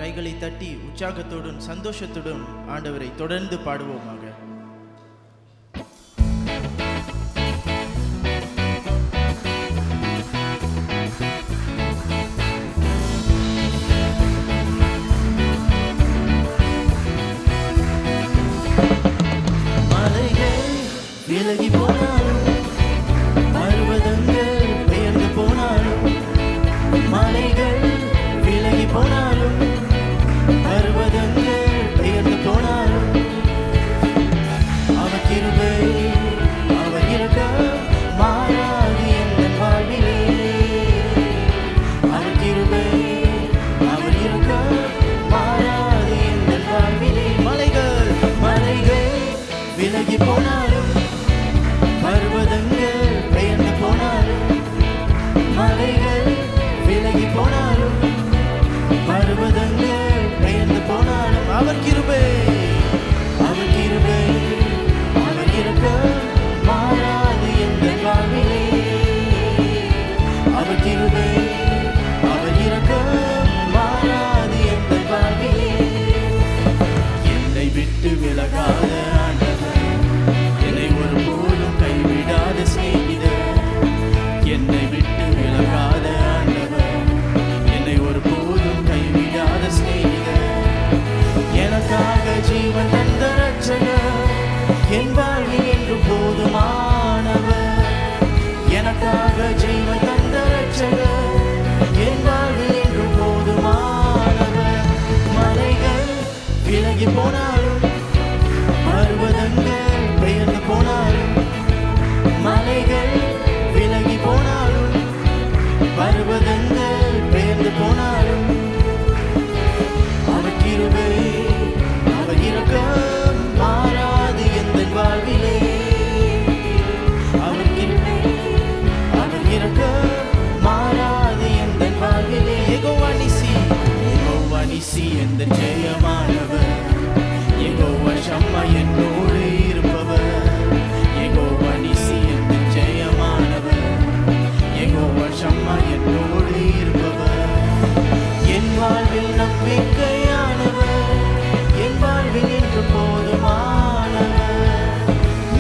கைகளை தட்டி உற்சாகத்தோடும் சந்தோஷத்தோடும் ஆண்டவரை தொடர்ந்து பாடுவோமாக. விலகி போனாலும் பர்வதங்கள் பெயர்ந்து போனாலும், மலைகள் விலகி போனாலும் பர்வதங்கள் பெயர்ந்து போனாலும், அவர் கிருபை அவர் இரக்கம் மாறாது என் வாழ்விலே. அவர் கிருபை அவர் இரக்கம் மாறாது என் வாழ்விலே. மலைகள் விலகி போனாலும் பர்வதங்கள் பெயர்ந்து போனாலும், மலைகள் விலகி போனாலும் பர்வதங்கள் பெயர்ந்து போனாலும், அவர் கிருபை அவர் இரக்கம் மாறாது என் வாழ்விலே. அவர் கிருபை அவர் இரக்கம் மாறாது என் வாழ்விலே. என்னை விட்டு விலகாத ஆண்டவர், என்னை ஒருபோதும் கைவிடாத சிநேகிதர். என்னை விட்டு விலகாத ஆண்டவர், என்னை ஒருபோதும் கைவிடாத சிநேகிதர். எனக்காக ஜீவன் தந்த ரட்சகர், என் வாழ்வில் என்று போதுமானவர். எனக்காக ஜீவன் தந்த ரட்சகர், என் வாழ்வில் என்று போதுமானவர். மலைகள் விலகி போனாலும் பர்வதங்கள் பெயர்ந்து போனாலும், மலைகள் விலகி போனாலும் பர்வதங்கள் பெயர்ந்து போனாலும், அவர் கிருபை அவர் இரக்கம் மாறாது எந்த வாழ்விலே. அவர் கிருபை அவர் இரக்கம் மாறாது எந்த வாழ்விலே. யெகோவா நிசி எந்த ஜெயமானவர், யெகோவா ஷம்மா என்னோடு இருப்பவர். யெகோவா நிசி எந்த ஜெயமானவர், யெகோவா ஷம்மா என்னோடு இருப்பவர். என் வாழ்வில் நம்பிக்கையானவர், என் வாழ்வில் என்று போதுமானவர்.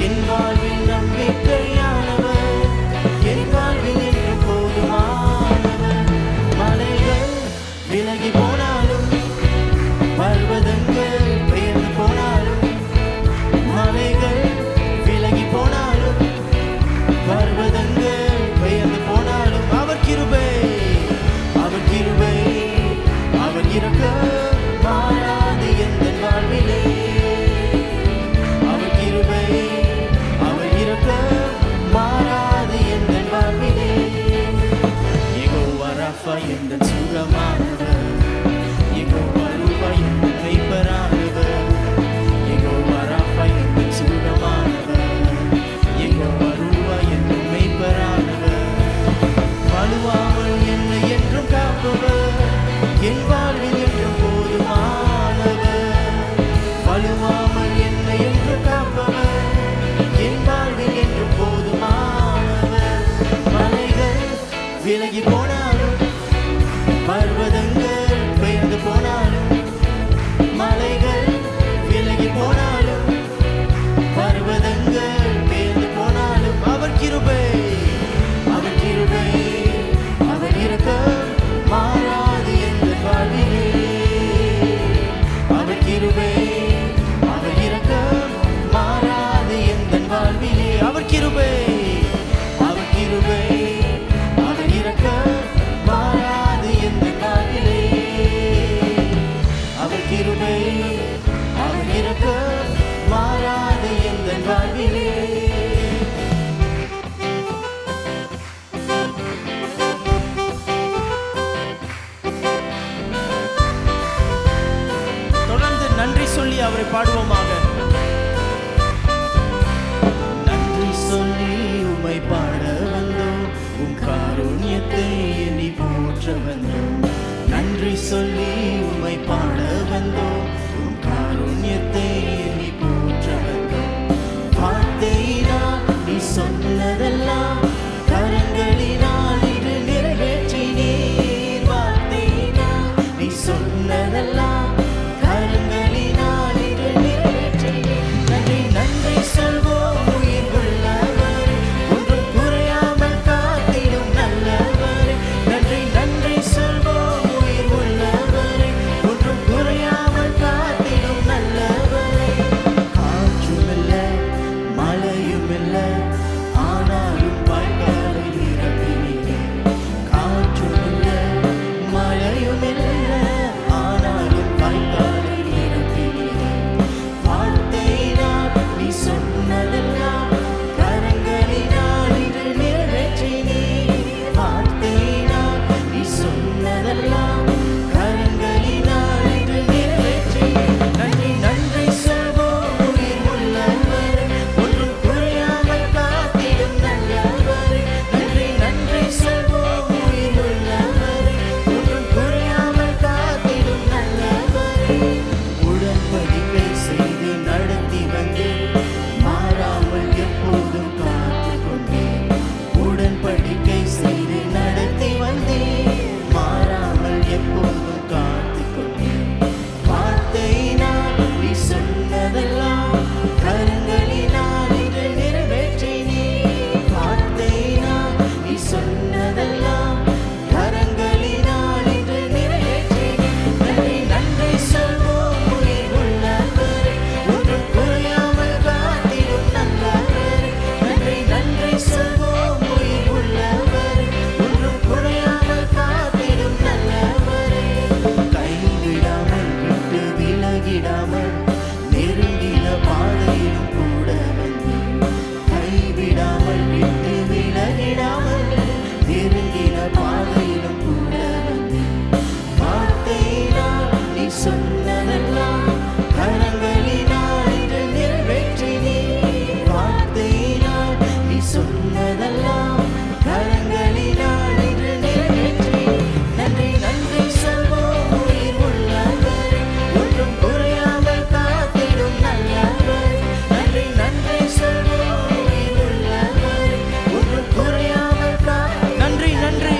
என் வாழ்வில் நம்பிக்கையானவர், என் வாழ்வில் என்று போதுமானவர். மலைகள் விலகி போனாலும் பர்வதங்கள் பெயர்ந்து போனாலும், மலைகள் விலகி போனாலும் பர்வதங்கள் பெயர்ந்து போனாலும், அவர் கிருபை அவர் இரக்கம் மாறாது எந்த வாழ்விலே. அவர் கிருபை அவர் இரக்கம் மாறாது எந்த வாழ்விலே. யெகோவா ராஃபா எந்த சுகமானவர், யெகோவா ரூபா எந்த கைப்பரானவர். யெகோவா ராஃபா எந்த சுகமானவர், யெகோவா ரூபா எந்த மெய்ப்பரானவர். வலுவாமல் என்னை என்றும் காப்பவர், என் வாழ்வில் என்றும் போதுமானவர். வலுவாமல் என்னை என்றும் காப்பவர், என் வாழ்வில் என்றும் போதுமானவர். மலைகள் விலகி போனாலும் பர்வதங்கள் பெயர்ந்து போனாலும், மலைகள் விலகி போனாலும் பர்வதங்கள் பெயர்ந்து போனாலும், அவர் கிருபை அவர் இரக்கம் மாறாது எந்த வாழ்விலே. அவர் கிருபை அவர் இரக்கம் மாறாது எந்த வாழ்விலே. அவர் கிருபை அவர் இரக்கம் மாறாது எந்த வாழ்விலே. அவர் கிருபை அவர் இரக்கம் மாறாது எந்த வாழ்விலே. நன்றி சொல்லி அவரை பாடுவோமாக. நன்றி சொல்லி உம்மை பாட வந்தோம், உம் காருண்யத்தை எண்ணி போற்ற வந்தோம். நன்றி சொல்லி உம்மை பாட வந்தோம், உம் காருண்யத்தை எண்ணி போற்ற வந்தோம். வார்த்தையினால் நீ சொன்னதெல்லாம் கரங்களினால் இது நிறைவேற்றினீர். வார்த்தையினால் நீ சொன்ன சொன்னதெல்லாம் கரங்களினால் இன்று நிறைவேற்றினீர். நன்றி நன்றி சொல்வோம் உயிர் உள்ளவரே, ஒன்றும் குறையாமல் காத்திடும் நல்லவரே. நன்றி நன்றி சொல்வோம் உயிர் உள்ளவரே, ஒன்றும் குறையாமல் காத்திடும் நல்லவரே. காற்றுமில்ல மழையுமில்ல, ஆனாலும் வாய்க்காலை நிரப்பினீரே. காற்றுமில்ல மழையுமில்ல, ஆனாலும் வாய்க்காலை நிரப்பினீரே. வார்த்தையினால் நீ சொன்னதெல்லாம் கரங்களினால் இன்று நிறைவேற்றினீர். வார்த்தையினால் நீ சொன்னதெல்லாம் கரங்களினால் இன்று நிறைவேற்றினீர். நன்றி நன்றி சொல்வோம் உயிர் உள்ளவரே, ஒன்றும் குறையாமல் காத்திடும் நல்லவரே. நன்றி நன்றி சொல்வோம் உயிர் உள்ளவரே, ஒன்றும் குறையாமல் காத்திடும் நல்லவரே. உடன்படிக்கை செய்து நடத்தி வந்து மாறாமல் எப்போதும் காத்துக் கொண்டேன். உடன்படிக்கை செய்து நடத்தி வந்தேன், மாறாமல் எப்போதும் காத்துக் கொண்டேன். வார்த்தையினால் நீ சொன்னதெல்லாம் கரங்களினால் இன்று நிறைவேற்றினீர். வார்த்தையினால் நீ சொன்னதெல்லாம் கரங்களினால் இன்று நிறைவேற்றினீர். நன்றி நன்றி சொல்வோம் உயிர் உள்ளவரே, ஒன்றும் குறையாமல் காத்திடும் நல்லவரே. நன்றி நன்றி சொல்வோம் உயிர் உள்ளவரே, ஒன்றும் குறையாமல் காத்திடும் நல்லவரே. கைவிடாமல் விட்டு விலகிடாமல் நெருங்கின பாதையிலும் கூட வந்தீர். கைவிடாமல் விட்டு விலகிடாமல் நெருங்கின பாதையிலும் கூட வந்தீர். வார்த்தையினால் நீ சொன்னதெல்லாம் கரங்களினால் இன்று நிறைவேற்றினீர். வார்த்தையினால் நீ சொன்னதெல்லாம் கரங்களினால் இன்று நிறைவேற்றினீர். நன்றி நன்றி சொல்வோம் உயிர் உள்ளவரே, ஒன்றும் குறையாமல் காத்திடும் நல்லவரே. நன்றி நன்றி சொல்வோம் உயிர் உள்ளவரே, ஒன்றும் குறையாமல் நன்றி நன்றி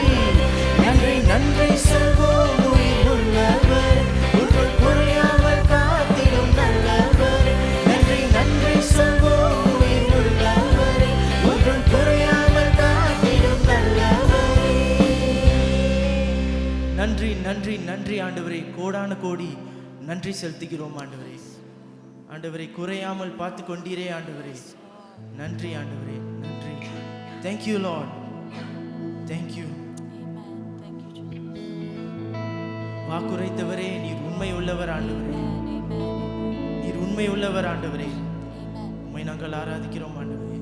நன்றி நன்றி சொல்வோம் உயிர் உள்ளவரே, ஒன்றும் குறையாமல் காத்திடும் நல்லவரே. நன்றி நன்றி சொல்வோம் உயிர் உள்ளவரே, ஒன்றும் குறையாமல் காத்திடும் நல்லவரே. நன்றி நன்றி நன்றி ஆண்டவரே, கோடான கோடி நன்றி செலுத்துகிறோம் ஆண்டவரே. ஆண்டவரை குறையாமல் பார்த்து கொண்டீரே ஆண்டவரே. நன்றி ஆண்டவரே, நன்றி. Thank you Lord, thank you. வாக்குரைத்தவரே, நீர் உண்மை உள்ளவர் ஆண்டவரே, நீர் உண்மை உள்ளவர் ஆண்டவரே. உம்மை நாங்கள் ஆராதிக்கிறோம் ஆண்டவரே,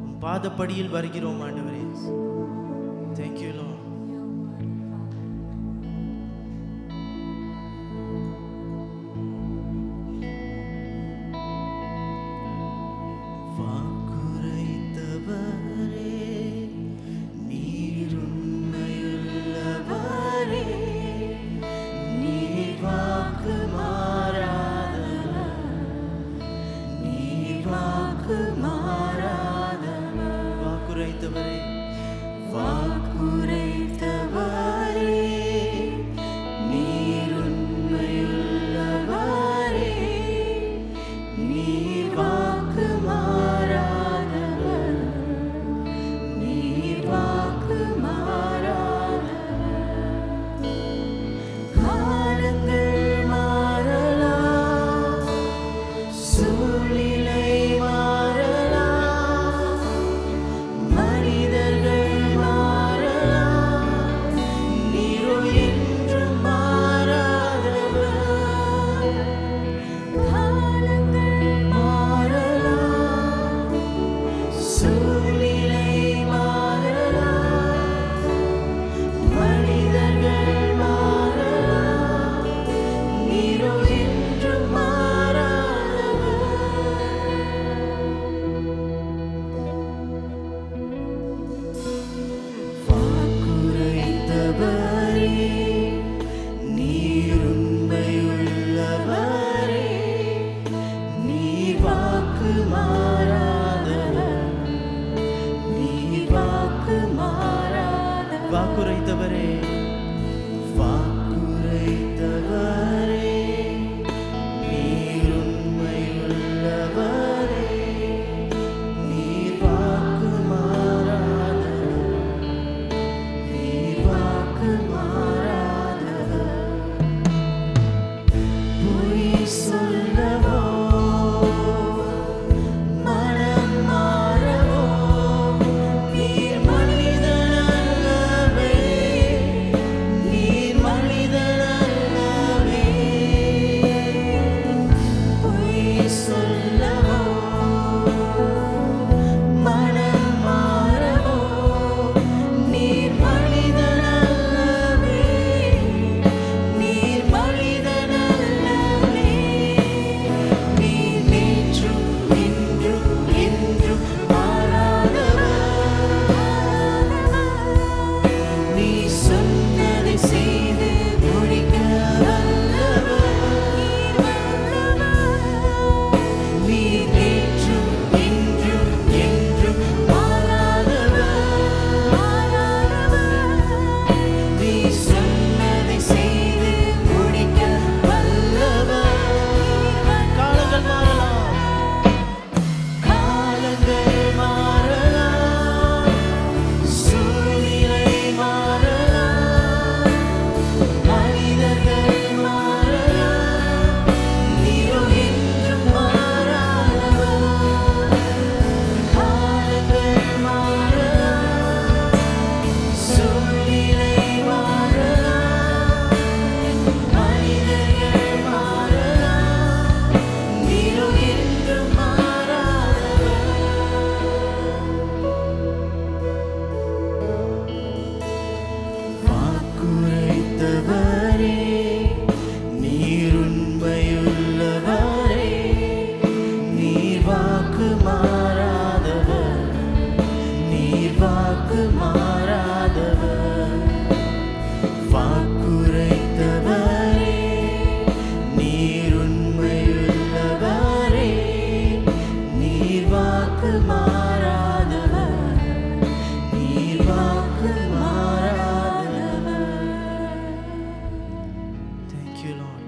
உம் பாதப்படியில் வருகிறோம் ஆண்டவரே. Thank you Lord. வாக்குரைத்தவரே, நீர் உண்மையுள்ளவரே, நீர் வாக்கு மாறாதவர், நீர் வாக்கு மாறாதவர். வாக்குரைத்தவரே, வாக்குரை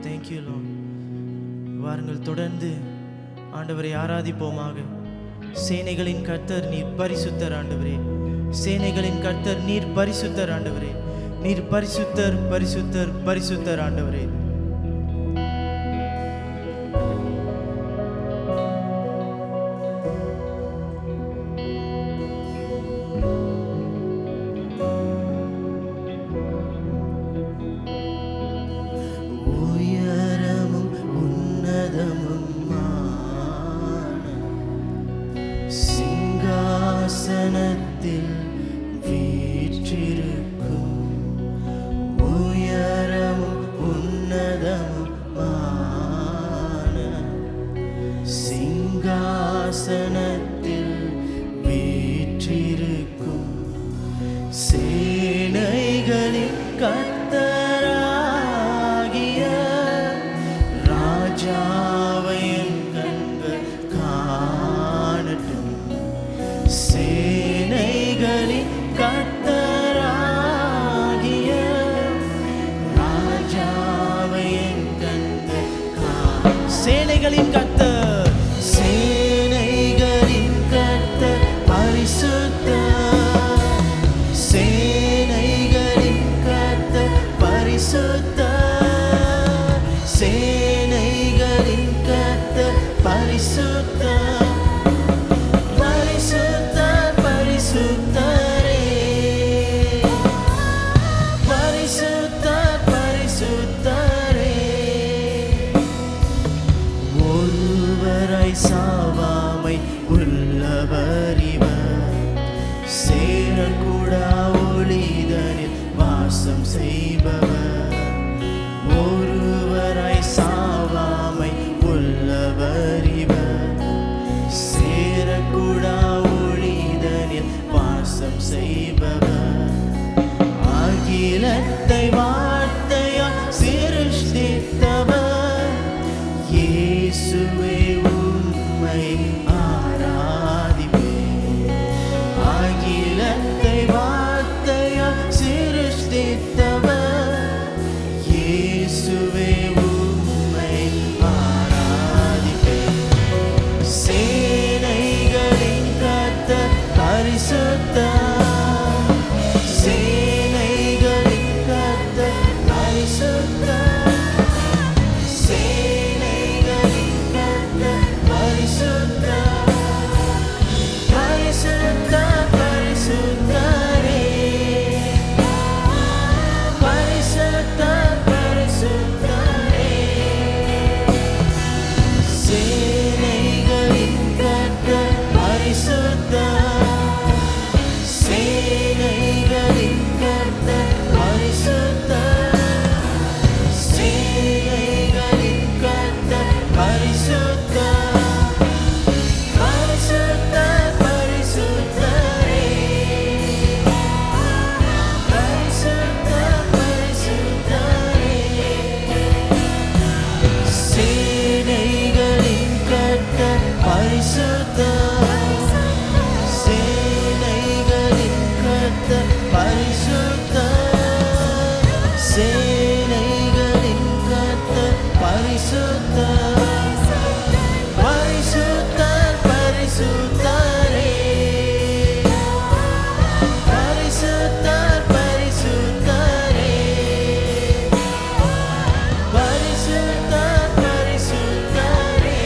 தேங்க்யூ லார்ட். வாருங்கள் தொடர்ந்து ஆண்டவரை ஆராதிப்போமாக. சேனைகளின் கர்த்தர் நீர் பரிசுத்தர் ஆண்டவரே. சேனைகளின் கர்த்தர் நீர் பரிசுத்தர் ஆண்டவரே. நீர் பரிசுத்தர் பரிசுத்தர் பரிசுத்தர் ஆண்டவரே. சிங்காசனத்தில் வீற்றிருக்கும் உயரமும் உன்னதமுமான சிங்காசனத்தில் வீற்றிருக்கும் சேனைகளின் கர்த்தராகிய ராஜாவை என் கண்கள் காணட்டும். சேனைகளின் கர்த்தராகிய ராஜாவை என் கண்கள் சேனைகளின் கர்த்தர், சேனைகளின் கர்த்தர் பரிசுத்தர். சேனைகளின் கர்த்தர் பரிசுத்தர். சேனைகளின் கர்த்தர் பரிசுத்தர். பரிசுத்தர் பரிசுத்தரே. பரிசுத்தர் பரிசுத்தரே. ஒருவராய் சாவாமை உள்ளவர் இவர். சேரக்கூடா ஒளிதனில் வாசம் செய்பவர். ஒருவராய் சாவாமை உள்ளவர் இவர். சேரக்கூடா ஒளிதனில் வாசம் செய்பவர். அகிலத்தை வார்த்தையால் சிருஷ்டித்தவர். இயேசுவே உம்மை ஆராதிப்பேன். அகிலத்தை வார்த்தையால் சிருஷ்டித்தவர். இயேசுவே உம்மை ஆராதிப்பேன். சேனைகளின் கர்த்தர் பரிசுத்தர். சேனைகளின் கர்த்தர் பரிசுத்தர். சேனைகளின் கர்த்தர் பரிசுத்தர். பரிசுத்தர் பரிசுத்தரே. பரிசுத்தர் பரிசுத்தரே. சேனைகளின் கர்த்தர் பரிசுத்தர். சேனைகளின் கர்த்தர் பரிசுத்தர். சேனைகளின் கர்த்தர் பரிசுத்தர். பரிசுத்தர் பரிசுத்தரே. பரிசுத்தர் பரிசுத்தரே. சேனைகளின் கர்த்தர் பரிசுத்தர். சேனைகளின் கர்த்தர் பரிசுத்தர். சேனைகளின் கர்த்தர் பரிசுத்தர். பரிசுத்தர் பரிசுத்தரே. பரிசுத்தர் பரிசுத்தரே. பரிசுத்தர் பரிசுத்தரே.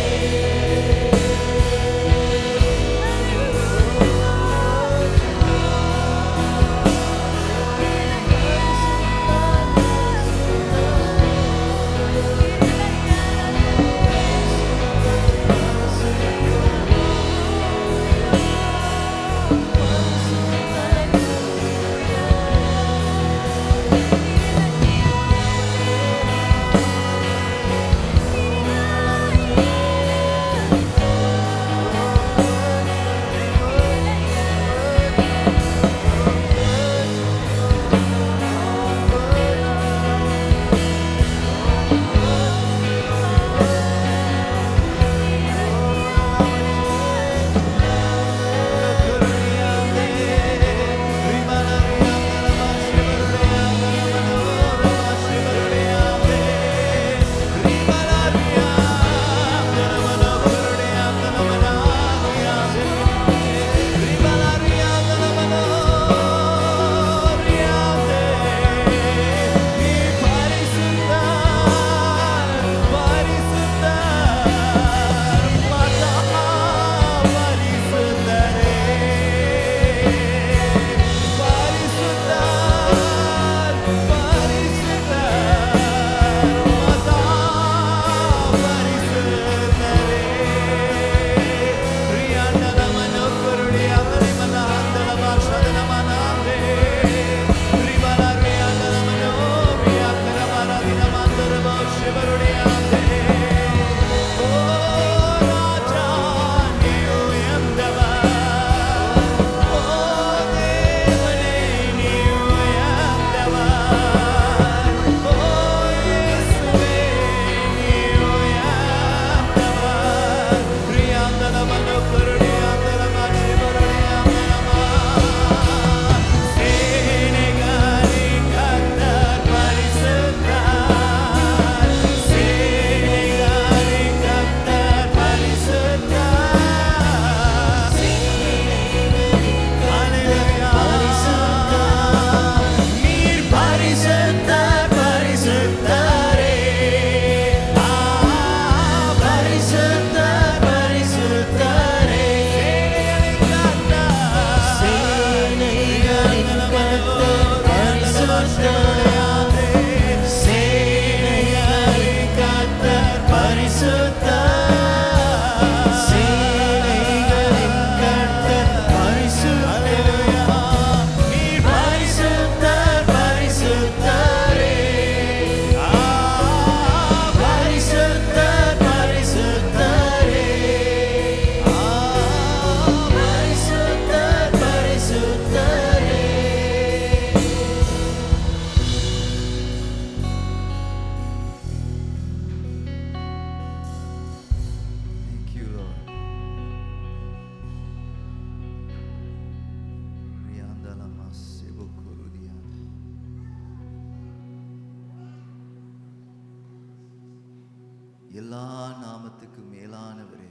எல்லா நாமத்துக்கும் மேலானவரே,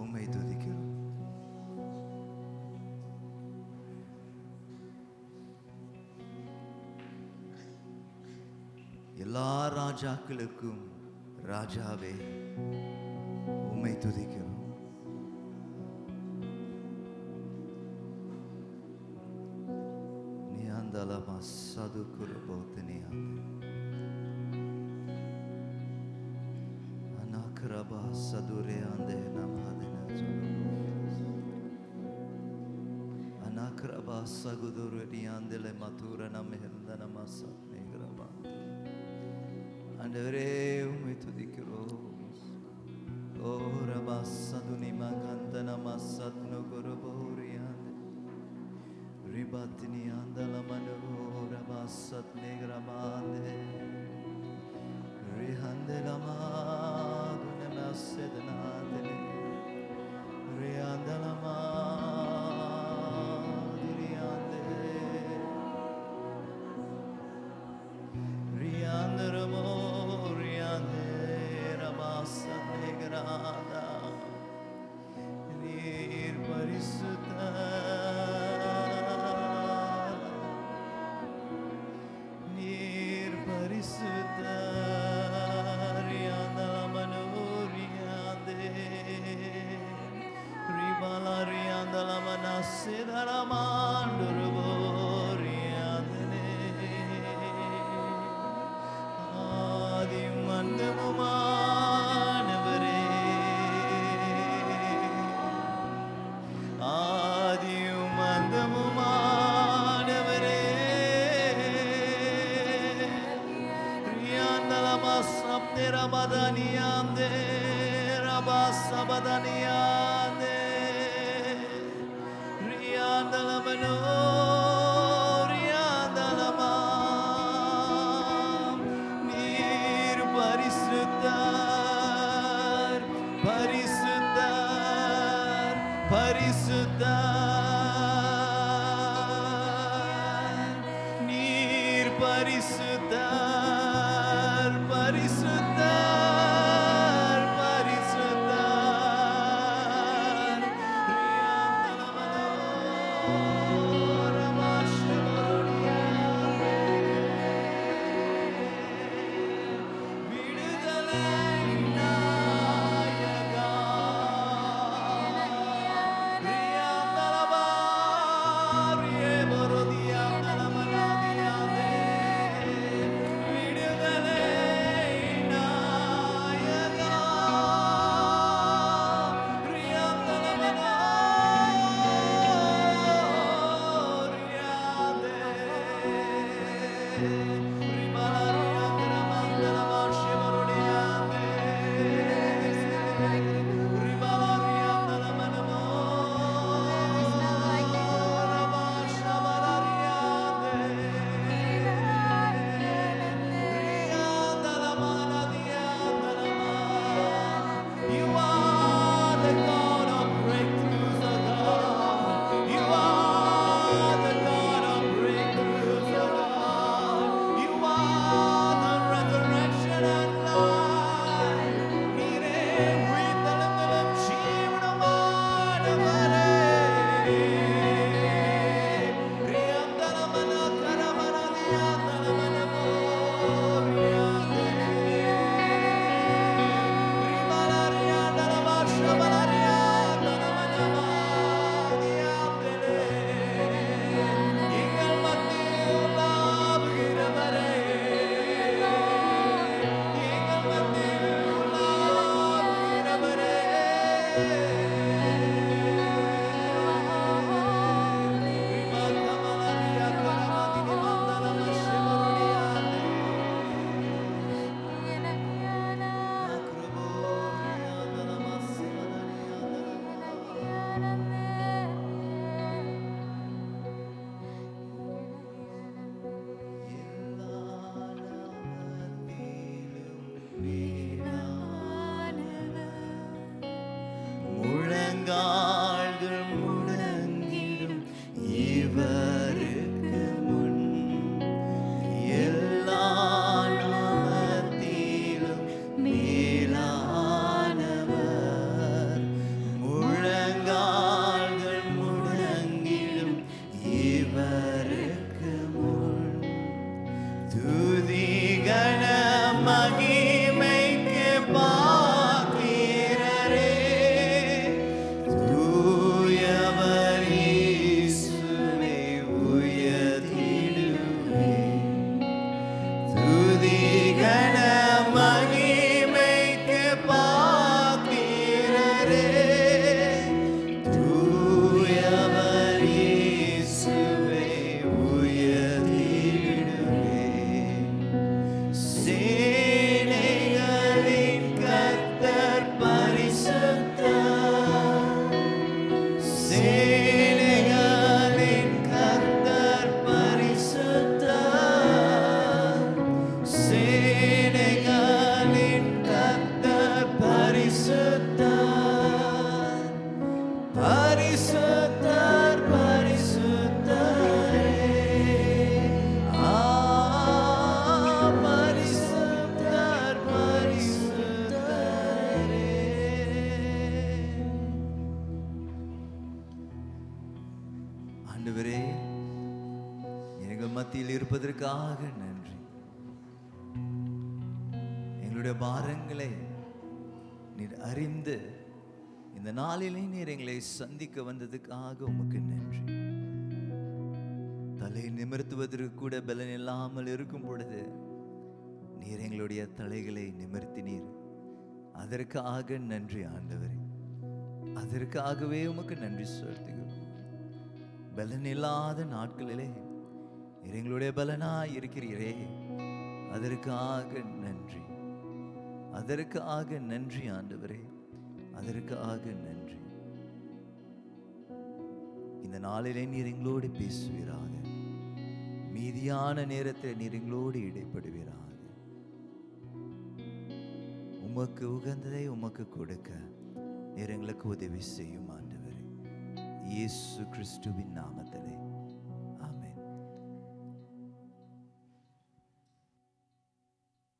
உம்மை துதிக்கிறோம். எல்லா ராஜாக்களுக்கும் ராஜாவே, உம்மை துதிக்கிறோம். நியாந்தலமா சதுகுரு போத்தனியா Kraba sadure ande namadena anakraba saguduru diandele matura namehenda namasa negraba andare umme tudikro o raba saduni maganda namasat no goroboriande ribatini andala mano raba sat negrabande rihande lama Sednadele Riandalama Riande Riandaramo Riande Ramasa Negrada Nir Parisutta Nir Parisutta Rabadaniande Rabasabadaniande Riandalamano Riandalama Nir Parisuttar Parisuttar Parisuttar Nir Parisuttar Parisuttar Rimala riandra mandala கொடுப்பதற்காக நன்றி. எங்களுடைய பாரங்களை நீர் அறிந்து இந்த நாளிலே நீர் எங்களை சந்திக்க வந்ததுக்காக உமக்கு நன்றி. தலை நிமிர்த்துவதற்கு கூட பலன் இல்லாமல் இருக்கும் பொழுது நீர் எங்களுடைய தலைகளை நிமிர்த்தினீர். அதற்காக நன்றி ஆண்டவரே. அதற்காகவே உமக்கு நன்றி செலுத்துகிறோம். பலன் இல்லாத நாட்களிலே நீர் எங்களுடைய பலனாய் இருக்கிறீரே, அதற்காக நன்றி. அதற்காக நன்றி ஆண்டவரே, அதற்காக நன்றி. இந்த நாளிலே நீர் எங்களோடு பேசுவீராக. மீதியான நேரத்தில் நீர் எங்களோடு இடைப்படுவீராக. உமக்கு உகந்ததை உமக்கு கொடுக்க நீர் எங்களுக்கு உதவி செய்யும் ஆண்டவரே. இயேசு கிறிஸ்துவின் நாமத்திலே